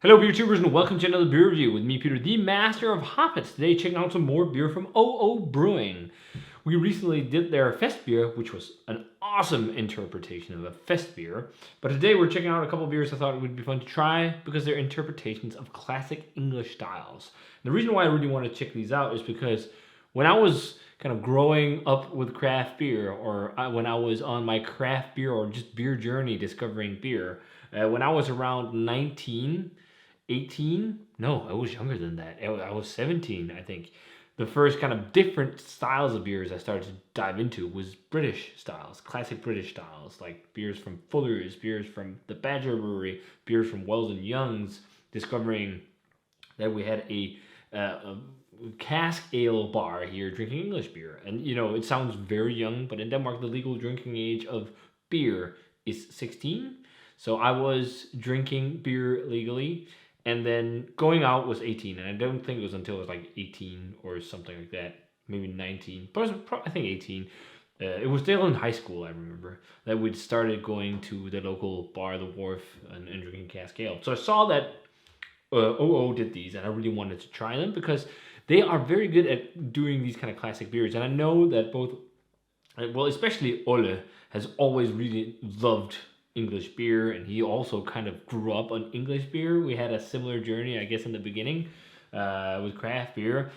Hello beer tubers and welcome to another beer review with me, Peter, the master of hoppets. Today checking out some more beer from OO Brewing. We recently did their fest beer, which was an awesome interpretation of a fest beer. But today we're checking out a couple of beers I thought it would be fun to try because they're interpretations of classic English styles. And the reason why I really want to check these out is because when I was kind of growing up with craft beer, or when I was on my craft beer or just beer journey discovering beer, when I was around 19, 18. No, I was younger than that. I was 17, I think. The first kind of different styles of beers I started to dive into was British styles, classic British styles, like beers from Fuller's, beers from the Badger Brewery, beers from Wells and Young's, discovering that we had a cask ale bar here drinking English beer. And, it sounds very young, but in Denmark, the legal drinking age of beer is 16. So I was drinking beer legally, and then going out was 18, and I don't think it was until I was like 18 or something like that, maybe 19, but I think 18. It was still in high school, I remember, that we'd started going to the local bar, the Wharf, and drinking cask ale. So I saw that OO did these, and I really wanted to try them because they are very good at doing these kind of classic beers. And I know that both, well, especially Ole, has always really loved English beer, and he also kind of grew up on English beer. We had a similar journey, I guess, in the beginning with craft beer,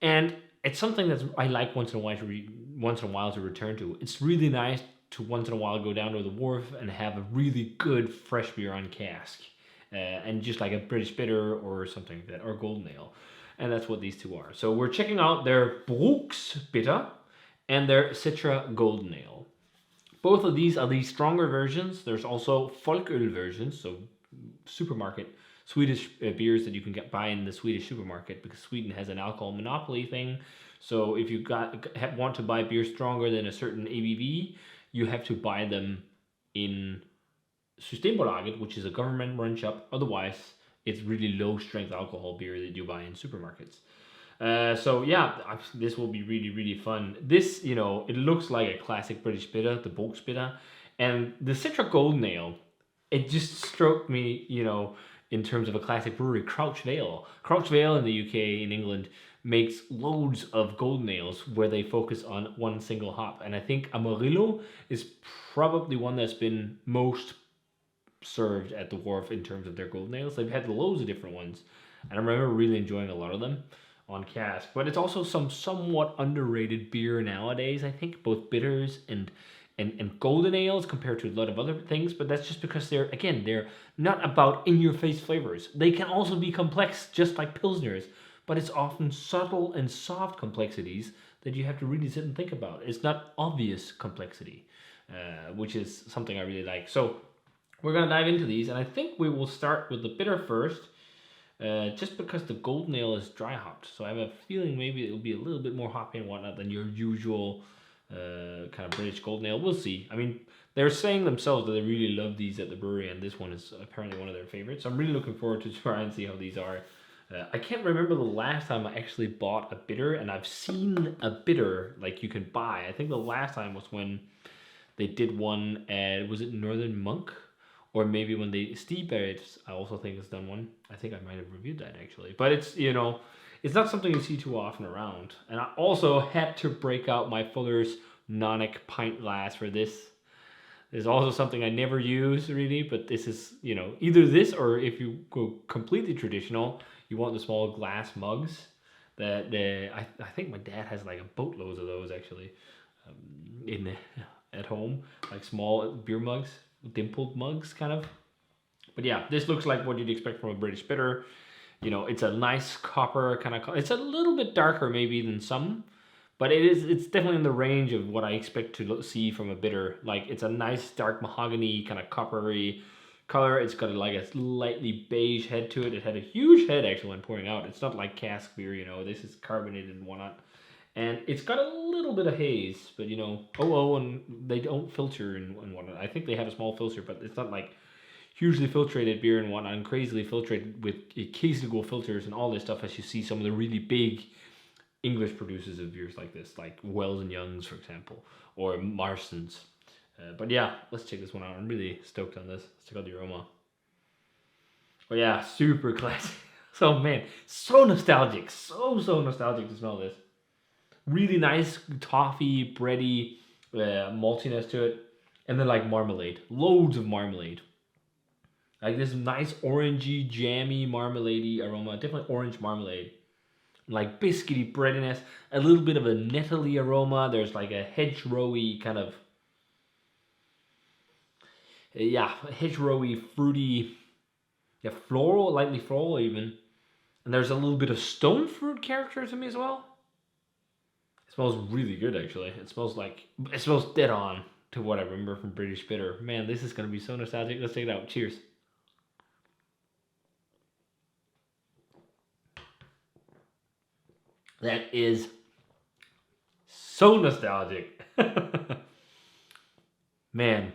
and it's something that I like once in a while to return to. It's really nice to once in a while go down to the wharf and have a really good fresh beer on cask, and just like a British bitter or something like that, or golden ale, and that's what these two are. So we're checking out their Bruks bitter and their Citra golden ale. Both of these are the stronger versions. There's also folköl versions, so supermarket Swedish beers that you can buy in the Swedish supermarket, because Sweden has an alcohol monopoly thing. So if you want to buy beer stronger than a certain ABV, you have to buy them in Systembolaget, which is a government-run shop. Otherwise, it's really low-strength alcohol beer that you buy in supermarkets. So yeah, this will be really, really fun. This, it looks like a classic British bitter, the Bruks bitter, and the Citra Golden Ale. It just stroked me, in terms of a classic brewery, Crouch Vale. Crouch Vale in the UK, in England, makes loads of golden ales where they focus on one single hop, and I think Amarillo is probably one that's been most served at the Wharf in terms of their golden ales. They've had loads of different ones, and I remember really enjoying a lot of them on cask. But it's also some somewhat underrated beer nowadays, I think, both bitters and golden ales compared to a lot of other things. But that's just because they're not about in-your-face flavors. They can also be complex, just like pilsners, but it's often subtle and soft complexities that you have to really sit and think about. It's not obvious complexity, which is something I really like. So we're gonna dive into these, and I think we will start with the bitter first, just because the golden ale is dry hopped. So I have a feeling maybe it'll be a little bit more hoppy and whatnot than your usual kind of British golden ale. We'll see. I mean, they're saying themselves that they really love these at the brewery, and this one is apparently one of their favorites. So I'm really looking forward to try and see how these are. I can't remember the last time I actually bought a bitter, and I've seen a bitter like you can buy. I think the last time was when they did one at, was it Northern Monk? Or maybe when they Steve Barrett, I also think has done one. I think I might have reviewed that actually. But it's it's not something you see too often around. And I also had to break out my Fuller's Nonic pint glass for this. There's also something I never use really, but this is either this, or if you go completely traditional, you want the small glass mugs. I think my dad has like a boatload of those actually, at home, like small beer mugs, dimpled mugs kind of. But yeah, this looks like what you'd expect from a British bitter. It's a nice copper kind of, it's a little bit darker maybe than some, but it's definitely in the range of what I expect to see from a bitter. Like, it's a nice dark mahogany kind of coppery color. It's got like a slightly beige head to it. It had a huge head actually when pouring out. It's not like cask beer, this is carbonated and whatnot. And it's got a little bit of haze, but and they don't filter and whatnot. I think they have a small filter, but it's not like hugely filtrated beer and whatnot, and crazily filtrated with occasional filters and all this stuff, as you see some of the really big English producers of beers like this, like Wells and Young's, for example, or Marston's. But yeah, let's check this one out. I'm really stoked on this. Let's check out the aroma. But yeah, super classic. So man, so nostalgic. So nostalgic to smell this. Really nice toffee, bready, maltiness to it. And then like marmalade. Loads of marmalade. Like this nice orangey, jammy, marmalade aroma. Definitely orange marmalade. Like biscuity breadiness. A little bit of a nettly aroma. There's like a hedgerowy kind of, hedgerowy, fruity, floral, lightly floral even. And there's a little bit of stone fruit character to me as well. It smells really good actually. It smells dead on to what I remember from British Bitter. Man, this is gonna be so nostalgic. Let's take it out. Cheers. That is so nostalgic. Man,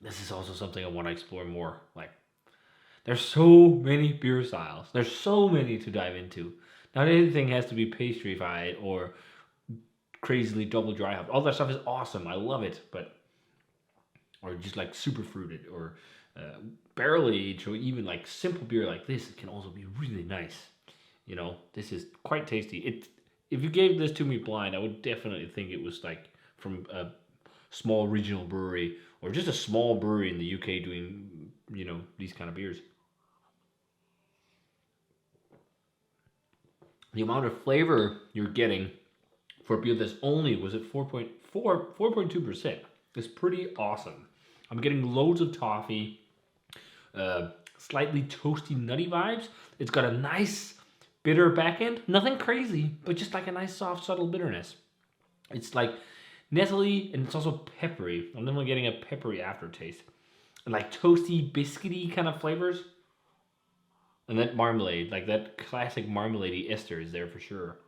this is also something I want to explore more. Like, there's so many beer styles. There's so many to dive into. Not anything has to be pastryfied or crazily double dry hopped. All that stuff is awesome. I love it, or just like super fruited or barrel aged or even like simple beer like this can also be really nice. This is quite tasty. If you gave this to me blind, I would definitely think it was like from a small regional brewery or just a small brewery in the UK doing, these kind of beers. The amount of flavor you're getting for a beer that's only was at 4.2%. It's pretty awesome. I'm getting loads of toffee, slightly toasty, nutty vibes. It's got a nice bitter back end. Nothing crazy, but just like a nice, soft, subtle bitterness. It's like nettly, and it's also peppery. I'm definitely getting a peppery aftertaste. And like toasty, biscuity kind of flavors. And that marmalade, like that classic marmalade-y ester is there for sure.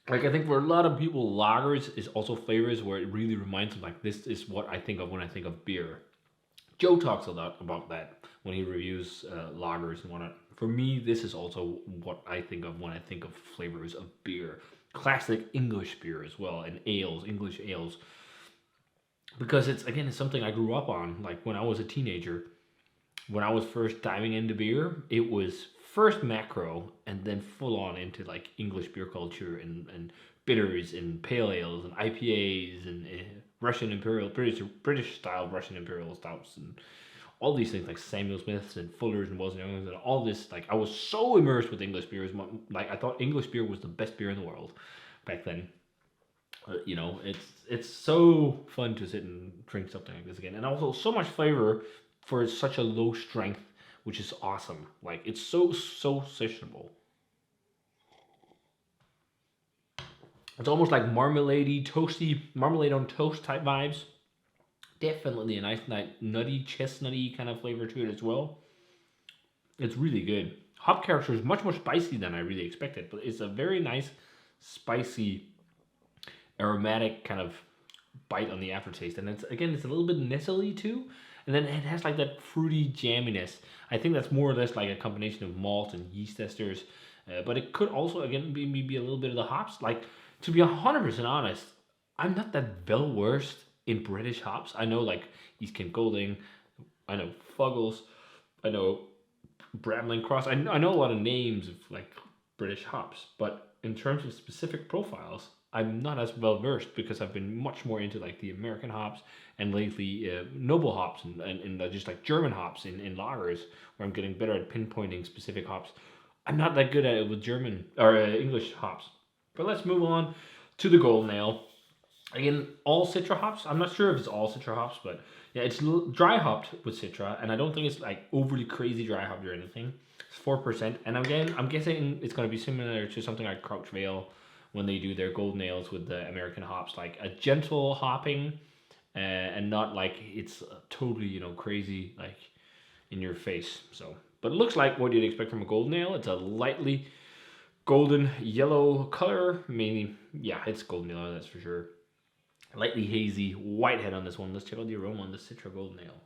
Like I think for a lot of people, lagers is also flavors where it really reminds them like this is what I think of when I think of beer. Joe talks a lot about that when he reviews lagers and whatnot. For me, this is also what I think of when I think of flavors of beer. Classic English beer as well, and ales, English ales. Because it's something I grew up on. Like when I was a teenager, when I was first diving into beer, it was first macro and then full on into like English beer culture and bitters and pale ales and IPAs and Russian Imperial, British style Russian Imperial stouts and all these things like Samuel Smiths and Fullers and Wilson Youngs and all this. Like I was so immersed with English beers. Like I thought English beer was the best beer in the world back then. It's so fun to sit and drink something like this again, and also so much flavor for such a low strength, which is awesome. Like it's so sessionable. It's almost like marmalade toasty, marmalade on toast type vibes. Definitely a nice, nutty, chestnutty kind of flavor to it as well. It's really good. Hop character is much more spicy than I really expected, but it's a very nice, spicy, aromatic kind of bite on the aftertaste. And it's a little bit nettly too. And then it has like that fruity jamminess. I think that's more or less like a combination of malt and yeast esters. But it could also, again, be a little bit of the hops. Like, to be 100% honest, I'm not that well versed in British hops. I know like East Kent Golding, I know Fuggles, I know Bramling Cross. I know a lot of names of like British hops, but in terms of specific profiles, I'm not as well versed because I've been much more into like the American hops and lately noble hops and just like German hops in lagers where I'm getting better at pinpointing specific hops. I'm not that good at it with German or English hops. But let's move on to the Golden Ale. Again, all Citra hops. I'm not sure if it's all Citra hops, but yeah, it's dry hopped with Citra, and I don't think it's like overly crazy dry hopped or anything. It's 4%, and again, I'm guessing it's going to be similar to something like Crouch Vale when they do their Golden Ales with the American hops, like a gentle hopping, and not like it's totally crazy like in your face. So, but it looks like what you'd expect from a Golden Ale. It's a lightly golden yellow color, meaning yeah, it's golden yellow, that's for sure. Lightly hazy white head on this one. Let's check out the aroma on the Citra Golden Ale.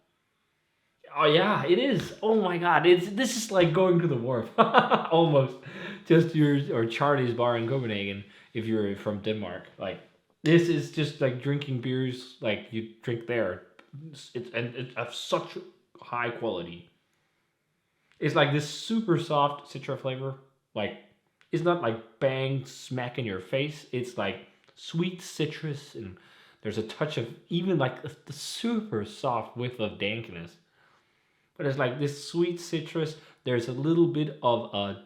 Oh yeah, it is. Oh my god, this is like going to the wharf, almost. Just or Charlie's bar in Copenhagen if you're from Denmark. Like this is just like drinking beers like you drink there, it's of such high quality. It's like this super soft Citra flavor. Like, it's not like bang smack in your face. It's like sweet citrus, and there's a touch of even like the super soft whiff of dankness. But it's like this sweet citrus. There's a little bit of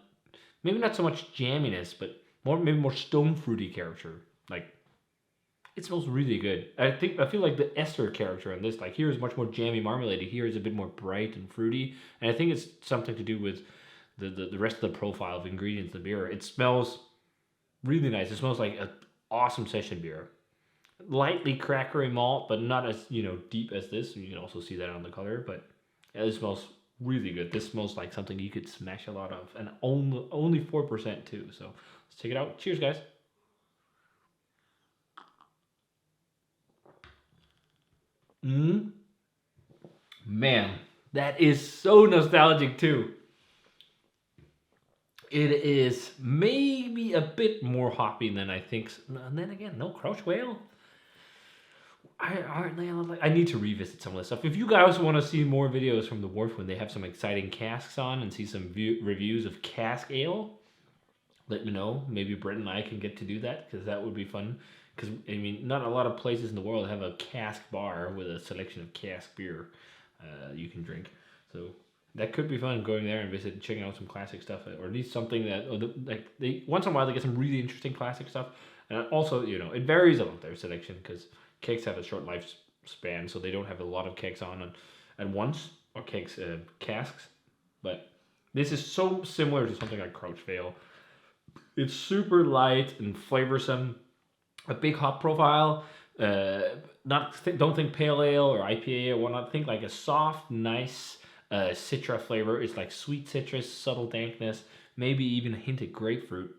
maybe not so much jamminess, but maybe more stone fruity character. Like, it smells really good. I feel like the ester character in this, like, here is much more jammy marmalade. Here is a bit more bright and fruity, and I think it's something to do with the rest of the profile of ingredients in the beer. It smells really nice. It smells like an awesome session beer. Lightly crackery malt, but not as deep as this. You can also see that on the color, but yeah, it smells really good. This smells like something you could smash a lot of, and only 4% too. So let's check it out. Cheers, guys. Man, that is so nostalgic too. It is maybe a bit more hoppy than I think. And then again, no Crouch Whale. I need to revisit some of this stuff. If you guys want to see more videos from the Wharf when they have some exciting casks on and see some reviews of cask ale, let me know. Maybe Brett and I can get to do that, because that would be fun. Because, I mean, not a lot of places in the world have a cask bar with a selection of cask beer you can drink. So that could be fun, going there and visit, checking out some classic stuff, or at least something that, like, once in a while they get some really interesting classic stuff. And also, it varies a lot, their selection, because kegs have a short lifespan, so they don't have a lot of kegs on at once, or casks. But this is so similar to something like Crouch Vale. It's super light and flavorsome, a big hop profile. Don't think pale ale or IPA or whatnot. Think like a soft, nice Citra flavor. It's like sweet citrus, subtle dankness, maybe even a hint of grapefruit.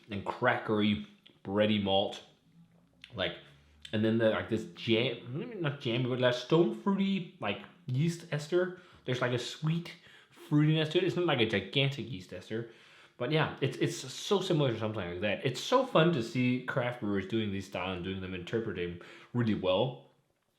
And crackery, bready malt, like, and then this jam, not jammy, but like stone fruity, like yeast ester. There's like a sweet fruitiness to it. It's not like a gigantic yeast ester, but yeah, it's so similar to something like that. It's so fun to see craft brewers doing these styles and doing them, interpreting really well,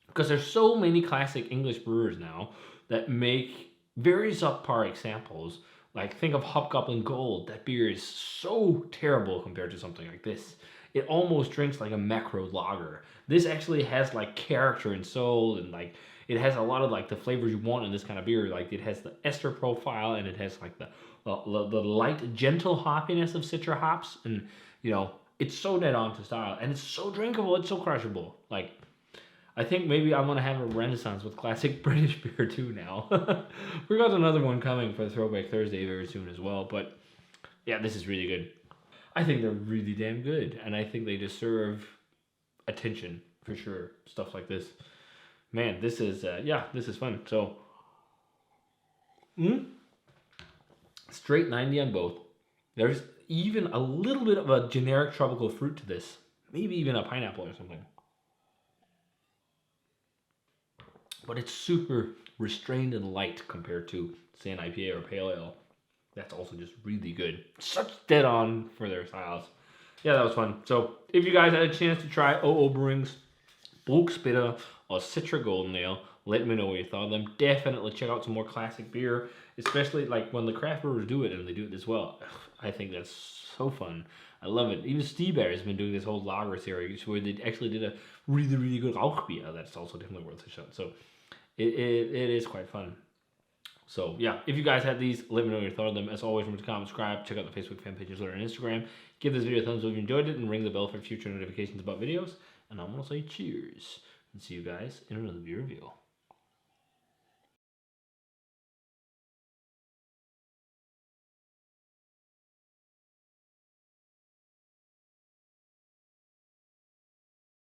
because there's so many classic English brewers now that make very subpar examples. Like, think of Hobgoblin Gold. That beer is so terrible compared to something like this. It almost drinks like a macro lager. This actually has like character and soul, and like it has a lot of like the flavors you want in this kind of beer. Like, it has the ester profile, and it has like the light, gentle hoppiness of Citra hops, and it's so dead on to style, and it's so drinkable. It's so crushable. Like, I think maybe I'm going to have a renaissance with classic British beer too now. We got another one coming for the Throwback Thursday very soon as well. But yeah, this is really good. I think they're really damn good. And I think they deserve attention for sure. Stuff like this. Man, this is, this is fun. So, straight 90 on both. There's even a little bit of a generic tropical fruit to this. Maybe even a pineapple or something. But it's super restrained and light compared to, say, an IPA or pale ale. That's also just really good. Such dead on for their styles. Yeah, that was fun. So, if you guys had a chance to try OO Brewing's Bruks Bitter or Citra Golden Ale, let me know what you thought of them. Definitely check out some more classic beer, especially like when the craft brewers do it and they do it this well. I think that's so fun. I love it. Even Steebear has been doing this whole lager series where they actually did a really, really good Rauchbier. That's also definitely worth a shot. So, it is quite fun. So yeah, if you guys had these, let me know what you thought of them. As always, remember to comment, subscribe, check out the Facebook fan pages, Twitter, and Instagram. Give this video a thumbs up if you enjoyed it, and ring the bell for future notifications about videos. And I'm going to say cheers, and see you guys in another beer review.